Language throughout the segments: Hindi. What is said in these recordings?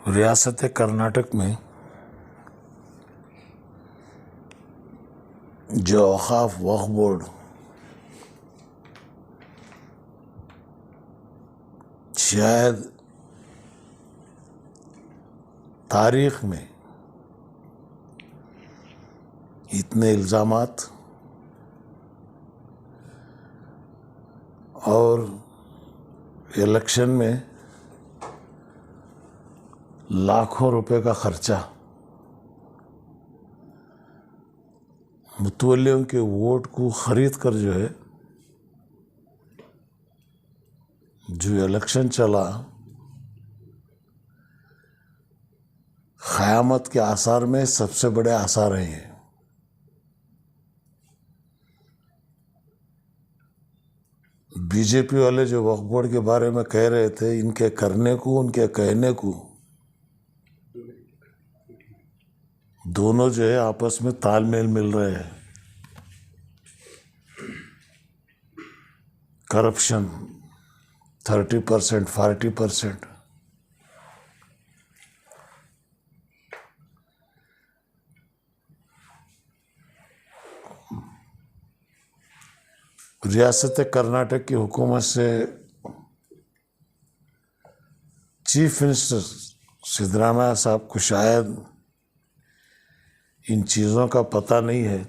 रियासत कर्नाटक में जो औक़ाफ़ वक्फ़ बोर्ड शायद तारीख़ में इतने इल्ज़ामात और इलेक्शन में लाखों रुपए का खर्चा मुतवल्लियों के वोट को ख़रीद कर जो इलेक्शन चला, क़यामत के आसार में सबसे बड़े आसार हैं। बीजेपी वाले जो वक्फ बोर्ड के बारे में कह रहे थे, इनके करने को उनके कहने को दोनों आपस में तालमेल मिल रहे हैं। करप्शन 30%, 40%। रियासत कर्नाटक की हुकूमत से चीफ मिनिस्टर सिद्धरामैया साहब को शायद इन चीज़ों का पता नहीं है,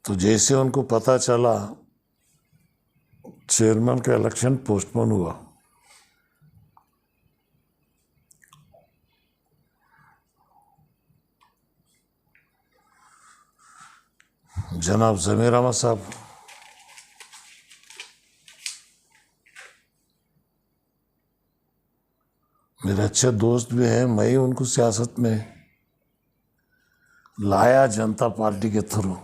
तो जैसे उनको पता चला चेयरमैन का इलेक्शन पोस्टपोन हुआ। जनाब ज़मीर अहमद साहब मेरे अच्छे दोस्त भी हैं। मैं ही उनको सियासत में लाया जनता पार्टी के थ्रू।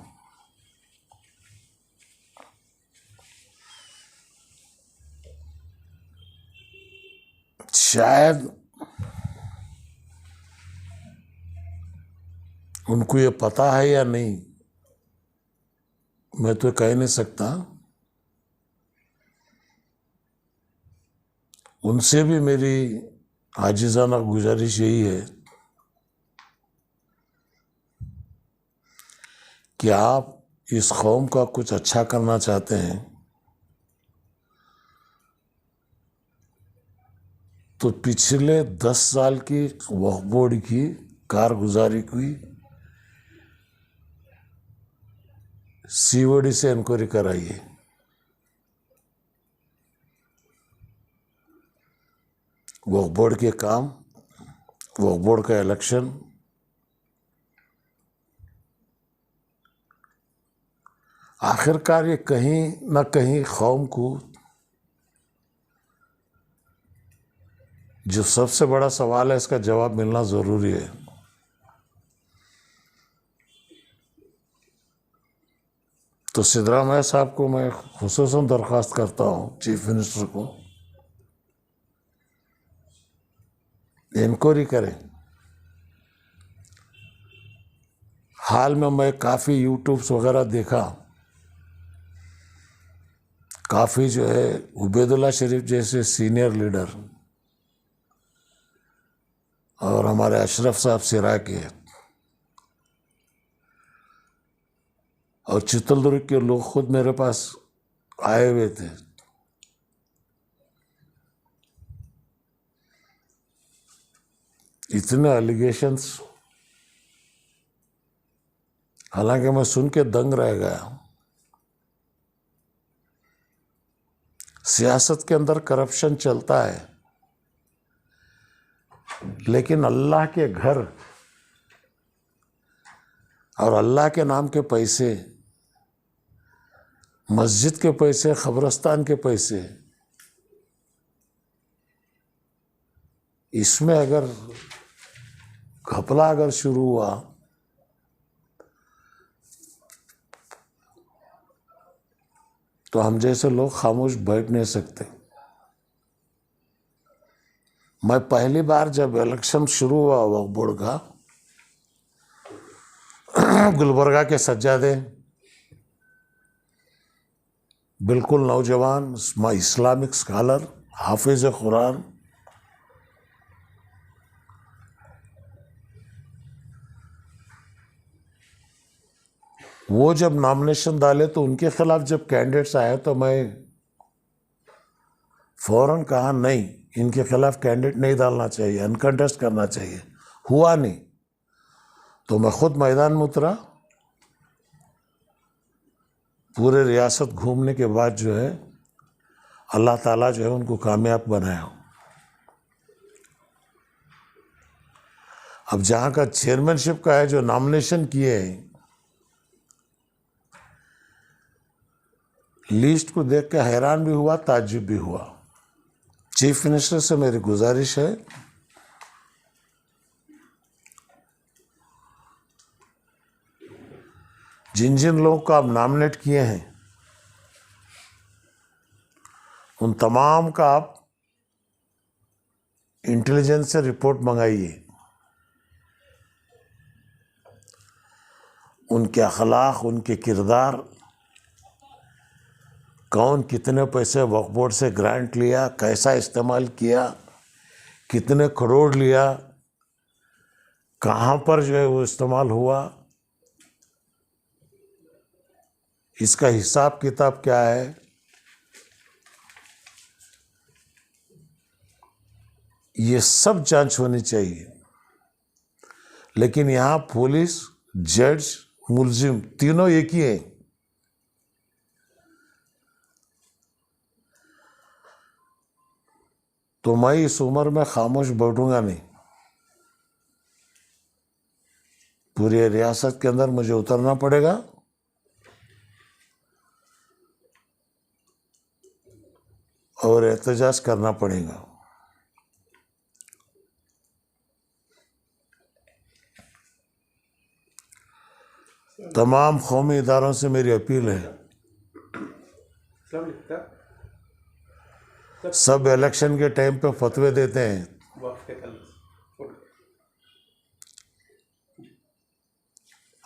शायद उनको ये पता है या नहीं, मैं तो कह नहीं सकता। उनसे भी मेरी आजिज़ाना गुजारिश यही है कि आप इस कौम का कुछ अच्छा करना चाहते हैं तो पिछले 10 साल की वक्फ बोर्ड की कारगुजारी की सीओडी से इंक्वायरी कराइए। वक्फ बोर्ड के काम, वक्फ बोर्ड का इलेक्शन, आखिरकार ये कहीं न कहीं कौम को जो सबसे बड़ा सवाल है, इसका जवाब मिलना ज़रूरी है। तो सिद्धरामैया साहब को मैं खुसूसन दरख्वास्त करता हूँ, चीफ मिनिस्टर को, इंक्वायरी करें। हाल में मैं काफ़ी यूट्यूब्स वगैरह देखा, काफ़ी उबैदुल्ला शरीफ जैसे सीनियर लीडर और हमारे अशरफ साहब सिराकी और चित्रदुर्ग के लोग खुद मेरे पास आए हुए थे। इतने एलिगेशंस, हालांकि मैं सुन के दंग रह गया। सियासत के अंदर करप्शन चलता है, लेकिन अल्लाह के घर और अल्लाह के नाम के पैसे, मस्जिद के पैसे, क़ब्रिस्तान के पैसे, इसमें अगर घपला अगर शुरू हुआ तो हम जैसे लोग खामोश बैठ नहीं सकते। मैं पहली बार जब इलेक्शन शुरू हुआ वक्फ बोर्ड का, गुलबर्गा के सज्जादे बिल्कुल नौजवान इस्लामिक स्कॉलर हाफिज कुरान, वो जब नॉमिनेशन डाले तो उनके खिलाफ जब कैंडिडेट्स आए तो मैं फौरन कहा नहीं, इनके खिलाफ कैंडिडेट नहीं डालना चाहिए, अनकंटेस्ट करना चाहिए। हुआ नहीं तो मैं खुद मैदान में उतरा। पूरे रियासत घूमने के बाद जो है अल्लाह ताला जो है उनको कामयाब बनाया। अब जहाँ का चेयरमैनशिप का है, जो नॉमिनेशन किए हैं, लिस्ट को देख के हैरान भी हुआ, ताज्जुब भी हुआ। चीफ मिनिस्टर से मेरी गुजारिश है, जिन जिन लोगों को आप नॉमिनेट किए हैं उन तमाम का आप इंटेलिजेंस से रिपोर्ट मंगाइए। उनके अखलाक, उनके किरदार, कौन कितने पैसे वक्फ बोर्ड से ग्रांट लिया, कैसा इस्तेमाल किया, कितने करोड़ लिया, कहाँ पर जो है वो इस्तेमाल हुआ, इसका हिसाब किताब क्या है, ये सब जांच होनी चाहिए। लेकिन यहाँ पुलिस, जज, मुलजिम तीनों एक ही हैं। तो मैं इस उम्र में खामोश बैठूंगा नहीं। पूरी रियासत के अंदर मुझे उतरना पड़ेगा और एहतजाज करना पड़ेगा। तमाम कौमी इदारों से मेरी अपील है, सब इलेक्शन के टाइम पे फतवे देते हैं,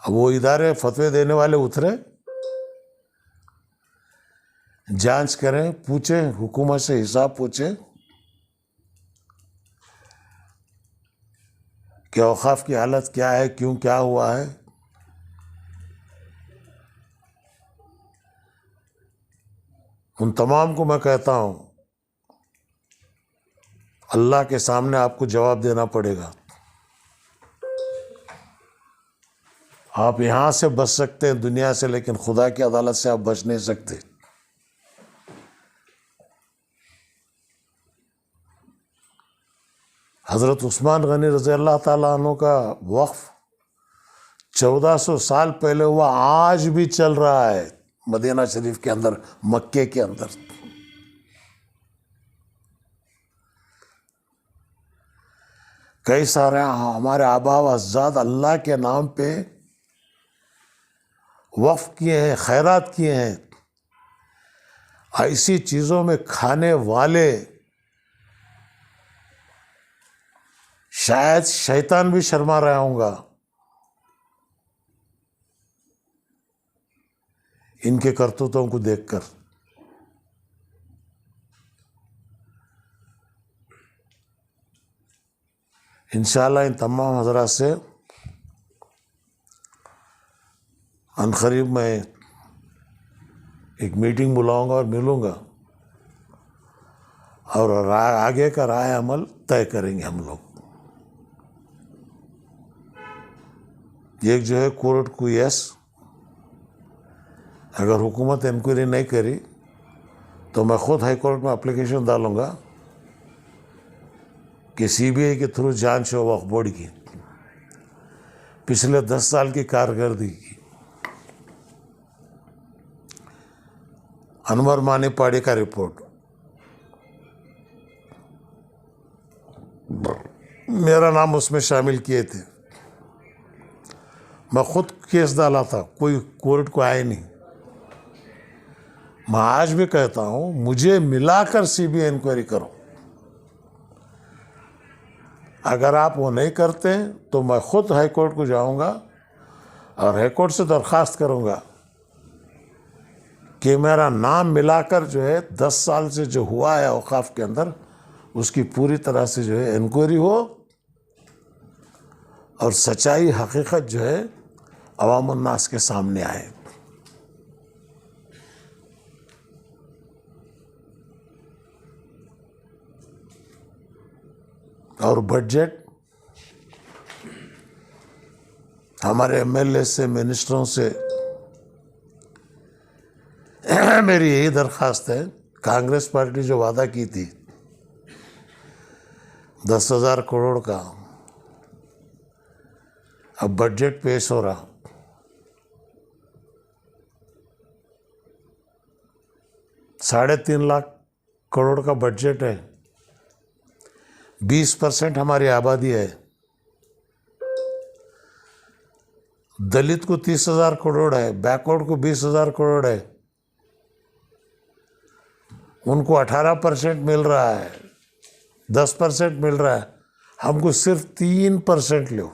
अब वो इदारे फतवे देने वाले उतरे, जांच करें, पूछें, हुकूमत से हिसाब पूछें कि औकाफ की हालत क्या है, क्यों क्या हुआ है। उन तमाम को मैं कहता हूं, अल्लाह के सामने आपको जवाब देना पड़ेगा। आप यहां से बच सकते हैं दुनिया से, लेकिन खुदा की अदालत से आप बच नहीं सकते। हज़रत उस्मान गनी रज़ी अल्लाह ताला अन्हु का वक्फ 1400 साल पहले हुआ, आज भी चल रहा है मदीना शरीफ के अंदर, मक्के के अंदर। कई सारे हमारे आबा व अज़्जाद अल्लाह के नाम पे वक्फ किए हैं, खैरात किए हैं। ऐसी चीज़ों में खाने वाले शायद शैतान भी शर्मा रहा होगा इनके करतूतों को देखकर। इंशाअल्लाह इन तमाम हज़रात से अनकरीब मैं एक मीटिंग बुलाऊंगा और मिलूंगा और आगे का राय अमल तय करेंगे हम लोग। एक जो है कोर्ट को यस, अगर हुकूमत इंक्वायरी नहीं करी तो मैं खुद हाई कोर्ट में एप्लीकेशन डालूंगा कि सीबीआई के थ्रू जांच हो वक्फ बोर्ड की पिछले 10 साल की कारकर्दगी की। अनवर मानीपाड़ी का रिपोर्ट, मेरा नाम उसमें शामिल किए थे, मैं खुद केस डाला था, कोई कोर्ट को आया नहीं। मैं आज भी कहता हूं, मुझे मिलाकर सीबीआई इंक्वायरी करो। अगर आप वो नहीं करते तो मैं खुद हाई कोर्ट को जाऊंगा और हाई कोर्ट से दरख्वास्त करूंगा कि मेरा नाम मिलाकर जो है 10 साल से जो हुआ है औकाफ के अंदर, उसकी पूरी तरह से जो है इंक्वायरी हो और सच्चाई हकीकत जो है अवाम उन्नास के सामने आए। और बजट हमारे एमएलए से, मिनिस्टरों से मेरी यही दरख्वास्त है, कांग्रेस पार्टी जो वादा की थी 10,000 करोड़ का, अब बजट पेश हो रहा, 3.5 लाख करोड़ का बजट है, 20% हमारी आबादी है, दलित को 30,000 करोड़ है, बैकवर्ड को 20,000 करोड़ है, उनको 18% मिल रहा है, 10% मिल रहा है, हमको सिर्फ 3% लो।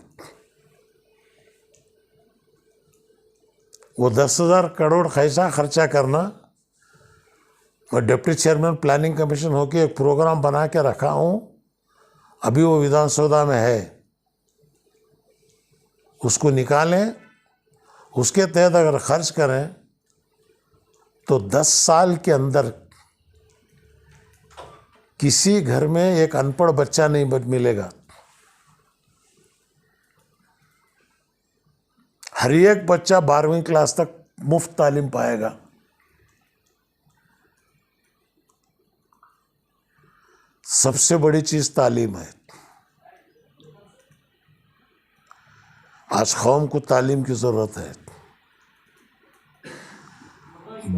वो 10,000 करोड़ कैसा खर्चा करना, मैं डिप्टी चेयरमैन प्लानिंग कमीशन होके एक प्रोग्राम बना के रखा हूँ, अभी वो विधानसभा में है, उसको निकालें, उसके तहत अगर खर्च करें तो 10 साल के अंदर किसी घर में एक अनपढ़ बच्चा नहीं मिलेगा। हर एक बच्चा 12वीं क्लास तक मुफ्त तालीम पाएगा। सबसे बड़ी चीज तालीम है। आज कौम को तालीम की जरूरत है।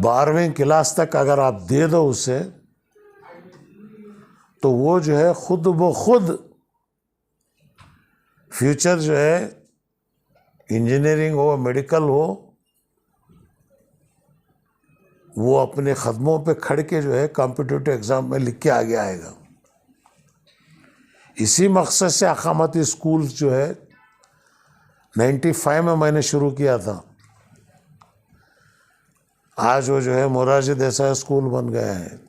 12वीं क्लास तक अगर आप दे दो उसे, तो वो जो है खुद ब खुद फ्यूचर जो है, इंजीनियरिंग हो, मेडिकल हो, वो अपने कदमों पे खड़ के जो है कॉम्पिटिटिव एग्जाम में लिख के आगे आएगा। इसी मकसद से अकामती स्कूल जो है 95 में मैंने शुरू किया था, आज वो जो है मोरारजी देसाई स्कूल बन गया है।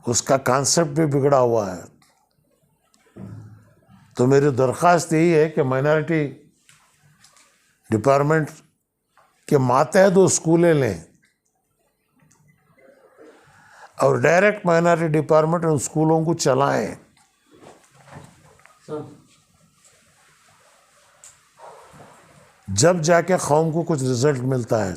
उसका कॉन्सेप्ट भी बिगड़ा हुआ है। तो मेरी दरख्वास्त यही है कि माइनॉरिटी डिपार्टमेंट के मातहत वो स्कूलें लें और डायरेक्ट माइनॉरिटी डिपार्टमेंट उन स्कूलों को चलाएं। जब जाके कौम को कुछ रिजल्ट मिलता है।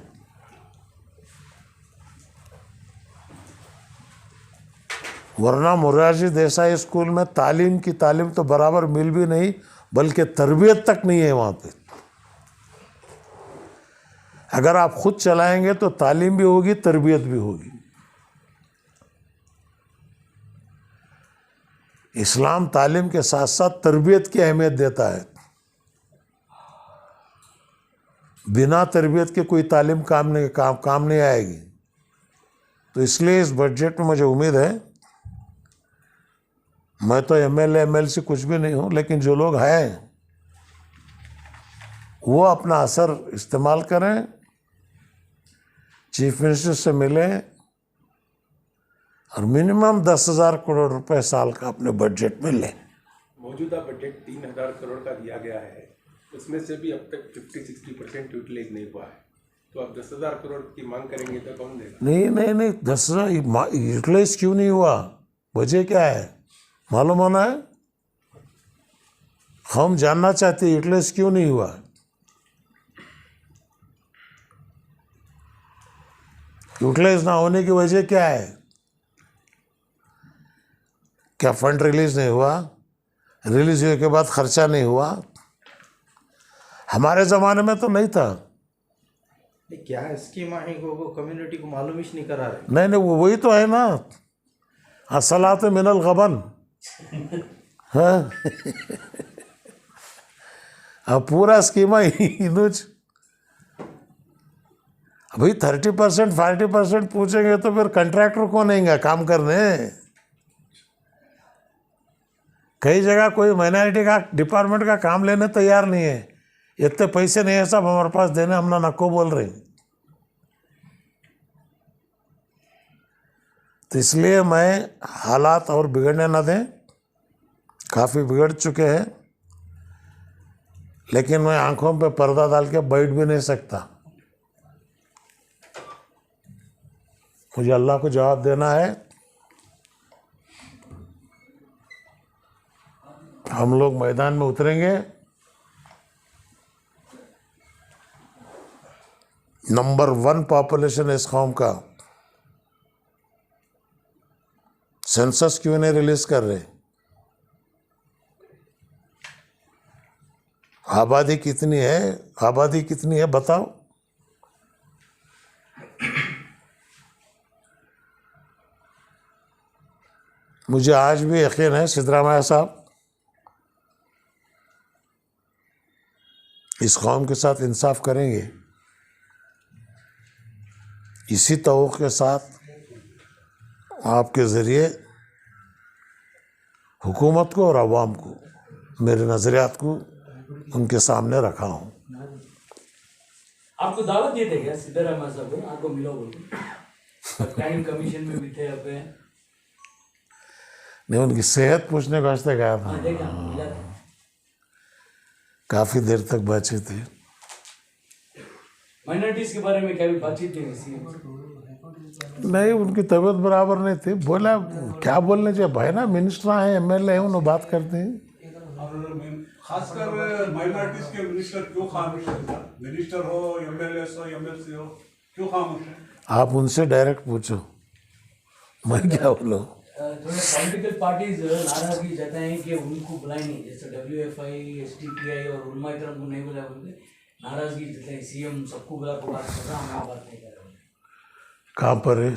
वरना मोरारजी देसाई स्कूल में तालीम की तालीम तो बराबर मिल भी नहीं, बल्कि तरबियत तक नहीं है वहाँ पे। अगर आप खुद चलाएंगे तो तालीम भी होगी, तरबियत भी होगी। इस्लाम तालीम के साथ साथ तरबियत की अहमियत देता है। बिना तरबियत के कोई तालीम काम नहीं आएगी। तो इसलिए इस बजट में मुझे उम्मीद है, मैं तो एमएलए एमएलसी कुछ भी नहीं हूँ, लेकिन जो लोग हैं वो अपना असर इस्तेमाल करें, चीफ मिनिस्टर से मिलें और मिनिमम 10,000 करोड़ रुपए साल का अपने बजट में लें। मौजूदा बजट 3,000 करोड़ का दिया गया है, उसमें से भी अब तक 50-60% यूटिलाइज नहीं हुआ है। तो अब 10,000 करोड़ की मांग करेंगे तो कौन देगा? नहीं 10,000 यूटिलाइज क्यों नहीं हुआ? वजह क्या है मालूम होना है। हम जानना चाहते हैं यूटिलाइज क्यों नहीं हुआ। यूटिलाइज ना होने की वजह क्या है? क्या फंड रिलीज नहीं हुआ? रिलीज होने के बाद खर्चा नहीं हुआ? हमारे ज़माने में तो नहीं था। क्या स्कीम आई वो कम्युनिटी को मालूम ही नहीं करा रहे। नहीं वो वही तो है ना, असलात मिनल गबन। हाँ अब पूरा स्कीमा इनुज अभी 30% 40% पूछेंगे तो फिर कंट्रैक्टर कौन आएगा काम करने? कई जगह कोई माइनॉरिटी का डिपार्टमेंट का काम लेने तैयार नहीं है। इतने पैसे नहीं है साहब हमारे पास देने, हम ना नको बोल रहे। तो इसलिए मैं हालात और बिगड़ने न दें, काफ़ी बिगड़ चुके हैं, लेकिन मैं आंखों पे पर्दा डाल के बैठ भी नहीं सकता। मुझे अल्लाह को जवाब देना है। हम लोग मैदान में उतरेंगे। नंबर 1 पॉपुलेशन इस कौम का, सेंसस क्यों नहीं रिलीज कर रहे? आबादी कितनी है बताओ। मुझे आज भी यकीन है सिद्धरामैया साहब इस कौम के साथ इंसाफ करेंगे। इसी तवक्कुल के साथ आपके ज़रिए हुकूमत को और अवाम को मेरे नज़रियात को उनके सामने रखा हूँ। आपको दावत दिए थे क्या सिद्धरामैया साहब को? आपको मिला बोल टाइम कमीशन में भी थे अपने? नहीं, उनकी सेहत पूछने वास्ते गया था। काफ़ी देर तक बातचीत थी। माइनॉरिटीज के बारे में क्या भी बातचीत नहीं हुई? नहीं, उनकी तबीयत बराबर नहीं थी। बोला क्या बोलने चाहिए भाई, ना मिनिस्टर हैं, एमएलए हैं, उन्हें बात करते हैं। खासकर माइनॉरिटीज के मिनिस्टर क्यों खामोश है? मिनिस्टर हो, एमएलए हो, एमएलसी हो, क्यों खामोश है? आप उनसे डायरेक्ट पूछो, मैं क्या बोलूँ। थोड़े पॉलिटिकल पार्टीज नाराजगी जताएं कि उनको बुलाए नहीं, जैसे WFI, STPI और उलमा इकराम को नहीं बुलाया, बोलते नाराजगी जताएं। सीएम सबको बुला के बात कर रहा, हम बात नहीं कर रहे। कहाँ पर है?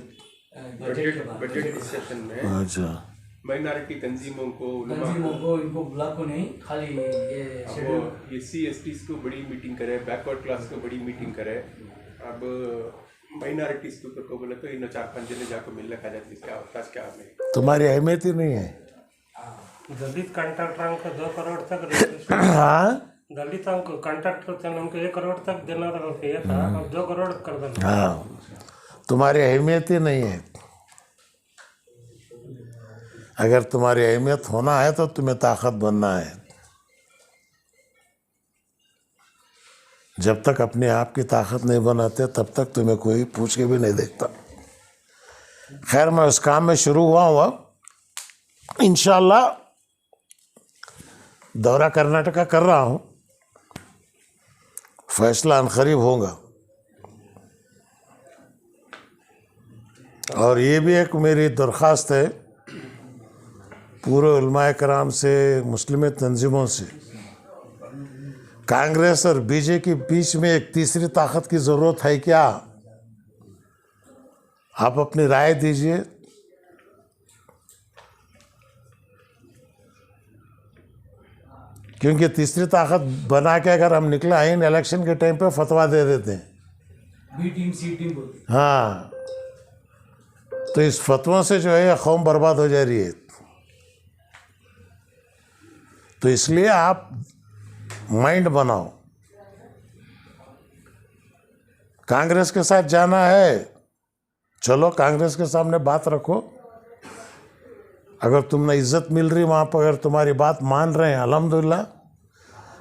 बजट सेशन में अच्छा, माइनॉरिटी तंजीमों को इनको बुला को नहीं, खाली ये शेड्यूल SC/STs को बड़ी मीटिंग करे, बैकवर्ड क्लास को बड़ी मीटिंग करे। अब माइनॉरिटीज के ऊपर को बोले तो इन 4-5 जने जाकर मिलने खा जाती, क्या अवकाश क्या हमें। तुम्हारी अहमियत ही नहीं है। दलित कॉन्ट्रैक्टरांक 2 करोड़ तक हाँ दलितांक कॉन्ट्रैक्टर थे, उनको 1 करोड़ तक देना था, अब 2 करोड़ कर देना। हाँ, तुम्हारी अहमियत ही नहीं है। अगर तुम्हारी अहमियत होना है तो तुम्हें ताकत बनना है। जब तक अपने आप की ताकत नहीं बनाते तब तक तुम्हें कोई पूछ के भी नहीं देखता। खैर, मैं उस काम में शुरू हुआ इंशाअल्लाह दौरा कर्नाटका कर रहा हूँ, फैसला अनकरीब होगा। और ये भी एक मेरी दरख्वास्त है पूरे उलमाए कराम से, मुस्लिम तंजीमों से, कांग्रेस और बीजेपी के बीच में एक तीसरी ताकत की ज़रूरत है क्या? आप अपनी राय दीजिए। क्योंकि तीसरी ताकत बना के अगर हम निकले आए इलेक्शन के टाइम पे फतवा दे देते हैं, B टीम C टीम बोलते। हाँ, तो इस फतवों से जो है कौम बर्बाद हो जा रही है। तो इसलिए आप माइंड बनाओ। कांग्रेस के साथ जाना है, चलो कांग्रेस के सामने बात रखो। अगर तुमने इज्जत मिल रही वहाँ पर, अगर तुम्हारी बात मान रहे हैं अल्हम्दुलिल्लाह,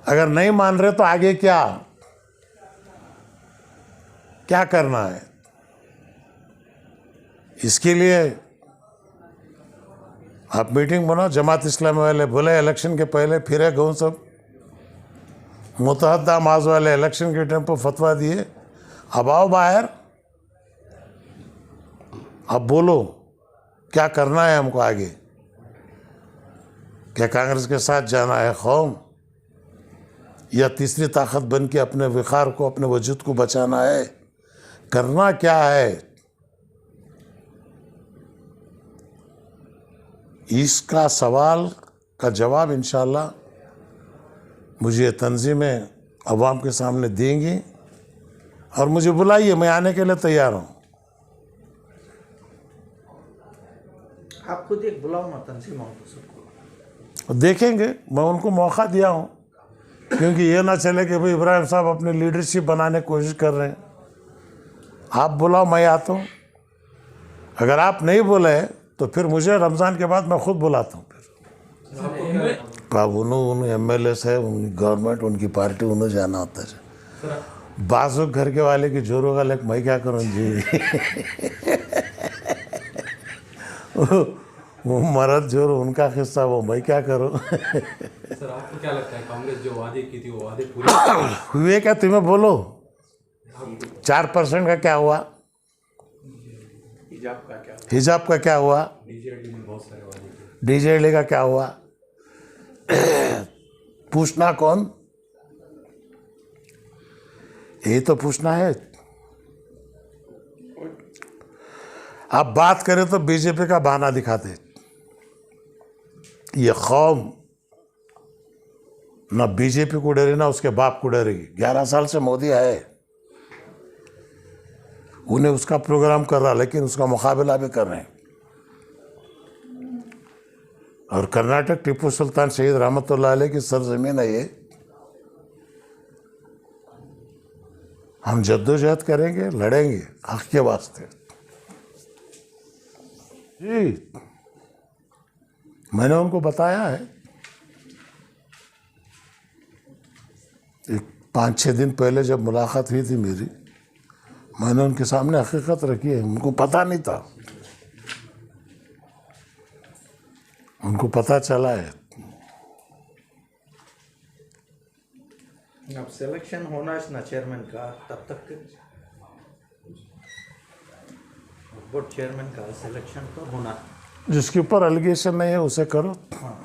अगर नहीं मान रहे तो आगे क्या करना है। इसके लिए आप मीटिंग बनाओ। जमात इस्लामी वाले बोले इलेक्शन के पहले फिरे गौं सब, मुतहद्दा माज वाले इलेक्शन के टाइम पर फतवा दिए। अब आओ बाहर, अब बोलो क्या करना है हमको आगे। क्या कांग्रेस के साथ जाना है कौम, या तीसरी ताकत बन के अपने विकार को, अपने वजूद को बचाना है? करना क्या है? इसका सवाल का जवाब इंशाअल्लाह मुझे तंजीमें अवाम के सामने देंगी। और मुझे बुलाइए, मैं आने के लिए तैयार हूँ। आप खुद एक बुलाओ ना तंजीमों को सबको। देखेंगे, मैं उनको मौका दिया हूँ, क्योंकि ये ना चले कि भाई इब्राहिम साहब अपनी लीडरशिप बनाने की कोशिश कर रहे हैं। आप बुलाओ, मैं आता हूँ। अगर आप नहीं बोले तो फिर मुझे रमज़ान के बाद मैं खुद बुलाता हूँ फिर अब उन्होंने MLA है, उनकी गवर्नमेंट, उनकी पार्टी, उन्हें जाना होता है। बाजू घर के वाले की जोरों का लेक मैं क्या करूँ जी वो मरद जोर उनका किस्सा, वो मैं क्या करूँ सर आपको क्या लगता है कांग्रेस जो वादे की थी वो वादे पूरे हुए क्या? तुम्हें बोलो 4% का क्या हुआ? हिजाब का क्या? हिजाब का क्या हुआ? डीजेडी ने बहुत सारे वादे किए। डीजेडी का क्या हुआ? पूछना कौन? यही तो पूछना है। आप बात करें तो बीजेपी का बहाना दिखाते। ये कौम ना बीजेपी को डरे ना उसके बाप को डरेगी। 11 साल से मोदी है, उन्हें उसका प्रोग्राम कर रहा, लेकिन उसका मुकाबला भी कर रहे हैं। और कर्नाटक टीपू सुल्तान शहीद रहमतुल्लाह अलैह की सरजमीन है ये। हम जद्दोजहद करेंगे, लड़ेंगे हक के वास्ते जी। मैंने उनको बताया है, 5-6 दिन पहले जब मुलाकात हुई थी मेरी, मैंने उनके सामने हकीकत रखी है। उनको पता नहीं था, उनको पता चला है। अब सिलेक्शन होना है ना चेयरमैन का, तब तक बोर्ड चेयरमैन का सिलेक्शन तो होना। जिसके ऊपर एलिगेशन नहीं है उसे करो। हाँ